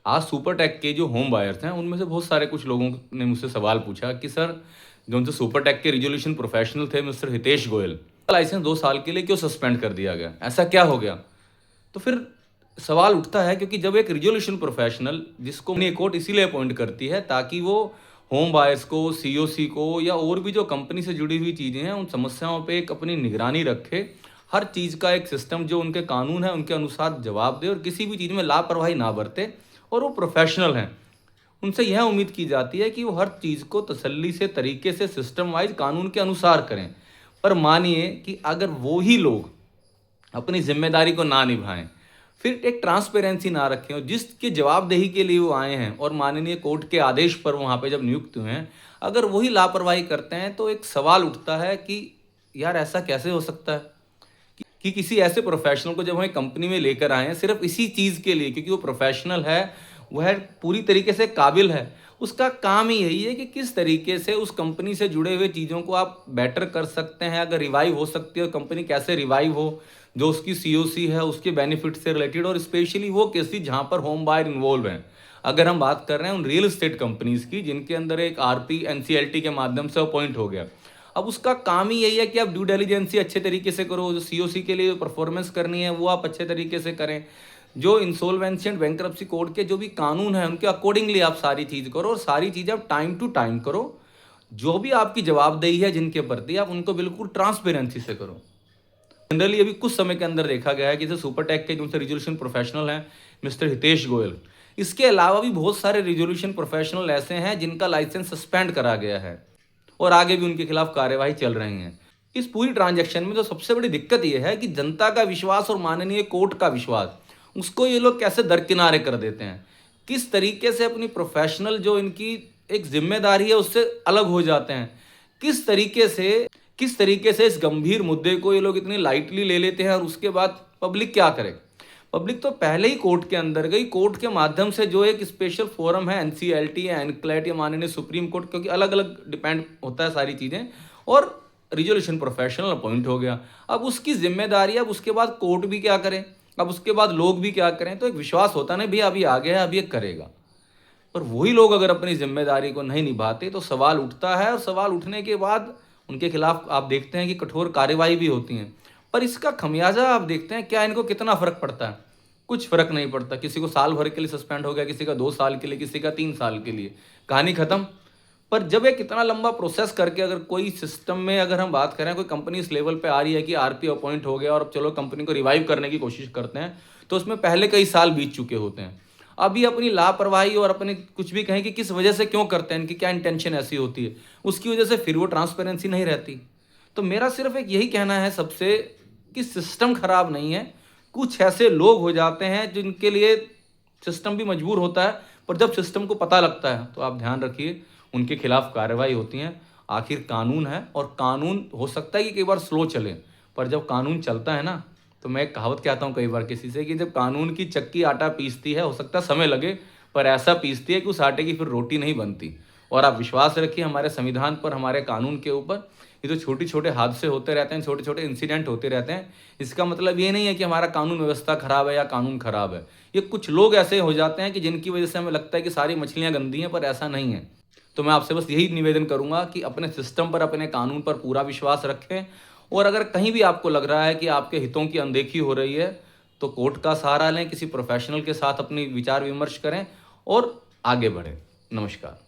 आज सुपरटेक के जो होम बायर्स हैं उनमें से बहुत सारे कुछ लोगों ने मुझसे सवाल पूछा कि सर, जो उनसे सुपरटेक के रिजोल्यूशन प्रोफेशनल थे मिस्टर हितेश गोयल, लाइसेंस 2 साल के लिए क्यों सस्पेंड कर दिया गया, ऐसा क्या हो गया। तो फिर सवाल उठता है क्योंकि जब एक रिजोल्यूशन प्रोफेशनल जिसको कोर्ट इसीलिए अपॉइंट करती है ताकि वो होम बायर्स को, सीओसी को या और भी जो कंपनी से जुड़ी हुई चीज़ें हैं उन समस्याओं पे एक अपनी निगरानी रखे, हर चीज़ का एक सिस्टम जो उनके कानून है उनके अनुसार जवाब दे और किसी भी चीज़ में लापरवाही ना बरते, और वो प्रोफेशनल हैं, उनसे यह उम्मीद की जाती है कि वो हर चीज़ को तसल्ली से, तरीके से, सिस्टम वाइज कानून के अनुसार करें। पर मानिए कि अगर वो ही लोग अपनी जिम्मेदारी को ना निभाएं, फिर एक ट्रांसपेरेंसी ना रखें और जिसकी जवाबदेही के लिए वो आए हैं और माननीय कोर्ट के आदेश पर वहाँ पे जब नियुक्त हुए हैं, अगर वही लापरवाही करते हैं तो एक सवाल उठता है कि यार ऐसा कैसे हो सकता है कि किसी ऐसे प्रोफेशनल को जब हमें कंपनी में लेकर आए हैं सिर्फ इसी चीज़ के लिए, क्योंकि वो प्रोफेशनल है, वह पूरी तरीके से काबिल है, उसका काम ही यही है कि किस तरीके से उस कंपनी से जुड़े हुए चीज़ों को आप बेटर कर सकते हैं, अगर रिवाइव हो सकती है कंपनी कैसे रिवाइव हो, जो उसकी सीओसी है उसके बेनिफिट से रिलेटेड, और स्पेशली वो केसेस जहाँ पर होम बायर इन्वॉल्व हैं। अगर हम बात कर रहे हैं उन रियल एस्टेट कंपनीज की जिनके अंदर एक आरपी एनसीएलटी के माध्यम से अपॉइंट हो गया, अब उसका काम ही यही है कि आप ड्यू डिलिजेंसी अच्छे तरीके से करो, जो सीओसी के लिए परफॉर्मेंस करनी है वो आप अच्छे तरीके से करें, जो इंसॉल्वेंसी एंड बैंकरप्सी कोड के जो भी कानून है उनके अकॉर्डिंगली आप सारी चीज़ करो और सारी चीज़ें आप टाइम टू टाइम करो, जो भी आपकी जवाबदेही है जिनके प्रति आप उनको बिल्कुल ट्रांसपेरेंसी से करो। जनरली अभी कुछ समय के अंदर देखा गया है कि जैसे सुपरटेक के जो रिजोल्यूशन प्रोफेशनल हैं मिस्टर हितेश गोयल, इसके अलावा भी बहुत सारे रिजोल्यूशन प्रोफेशनल ऐसे हैं जिनका लाइसेंस सस्पेंड करा गया है और आगे भी उनके खिलाफ कार्यवाही चल रही है। इस पूरी ट्रांजैक्शन में तो सबसे बड़ी दिक्कत यह है कि जनता का विश्वास और माननीय कोर्ट का विश्वास, उसको ये लोग कैसे दरकिनारे कर देते हैं, किस तरीके से अपनी प्रोफेशनल जो इनकी एक जिम्मेदारी है उससे अलग हो जाते हैं, किस तरीके से इस गंभीर मुद्दे को ये लोग इतनी लाइटली ले लेते हैं, और उसके बाद पब्लिक क्या करे। पब्लिक तो पहले ही कोर्ट के अंदर गई, कोर्ट के माध्यम से जो एक स्पेशल फोरम है एनसीएलटी या एनक्लेट या माननीय सुप्रीम कोर्ट, क्योंकि अलग अलग डिपेंड होता है सारी चीज़ें, और रिजोल्यूशन प्रोफेशनल अपॉइंट हो गया। अब उसकी जिम्मेदारी, अब उसके बाद कोर्ट भी क्या करे, अब उसके बाद लोग भी क्या करें, तो एक विश्वास होता नहीं भैया अभी आ गया है, अभी ये करेगा। पर वही लोग अगर अपनी जिम्मेदारी को नहीं निभाते तो सवाल उठता है, और सवाल उठने के बाद उनके खिलाफ आप देखते हैं कि कठोर कार्यवाही भी होती हैं। पर इसका खमियाजा आप देखते हैं क्या इनको कितना फ़र्क पड़ता है, कुछ फ़र्क नहीं पड़ता। किसी को साल भर के लिए सस्पेंड हो गया, किसी का 2 साल के लिए, किसी का 3 साल के लिए, कहानी ख़त्म। पर जब एक इतना लंबा प्रोसेस करके अगर कोई सिस्टम में अगर हम बात करें, कोई कंपनी इस लेवल पे आ रही है कि आरपी अपॉइंट हो गया और अब चलो कंपनी को रिवाइव करने की कोशिश करते हैं, तो उसमें पहले कई साल बीत चुके होते हैं। अभी अपनी लापरवाही और अपने कुछ भी कहें कि किस वजह से क्यों करते हैं, इनकी क्या इंटेंशन ऐसी होती है, उसकी वजह से फिर वो ट्रांसपेरेंसी नहीं रहती। तो मेरा सिर्फ एक यही कहना है सबसे कि सिस्टम खराब नहीं है, कुछ ऐसे लोग हो जाते हैं जिनके लिए सिस्टम भी मजबूर होता है, पर जब सिस्टम को पता लगता है तो आप ध्यान रखिए उनके खिलाफ कार्रवाई होती हैं। आखिर कानून है, और कानून हो सकता है कि कई बार स्लो चले, पर जब कानून चलता है ना, तो मैं एक कहावत कहता हूँ कई बार किसी से कि जब कानून की चक्की आटा पीसती है, हो सकता है समय लगे, पर ऐसा पीसती है कि उस आटे की फिर रोटी नहीं बनती। और आप विश्वास रखिए हमारे संविधान पर, हमारे कानून के ऊपर। ये जो छोटे छोटे हादसे होते रहते हैं, छोटे छोटे इंसिडेंट होते रहते हैं, इसका मतलब ये नहीं है कि हमारा कानून व्यवस्था खराब है या कानून खराब है। ये कुछ लोग ऐसे हो जाते हैं कि जिनकी वजह से हमें लगता है कि सारी मछलियाँ गंदी हैं, पर ऐसा नहीं है। तो मैं आपसे बस यही निवेदन करूंगा कि अपने सिस्टम पर, अपने कानून पर पूरा विश्वास रखें, और अगर कहीं भी आपको लग रहा है कि आपके हितों की अनदेखी हो रही है, तो कोर्ट का सहारा लें, किसी प्रोफेशनल के साथ अपनी विचार विमर्श करें और आगे बढ़ें। नमस्कार।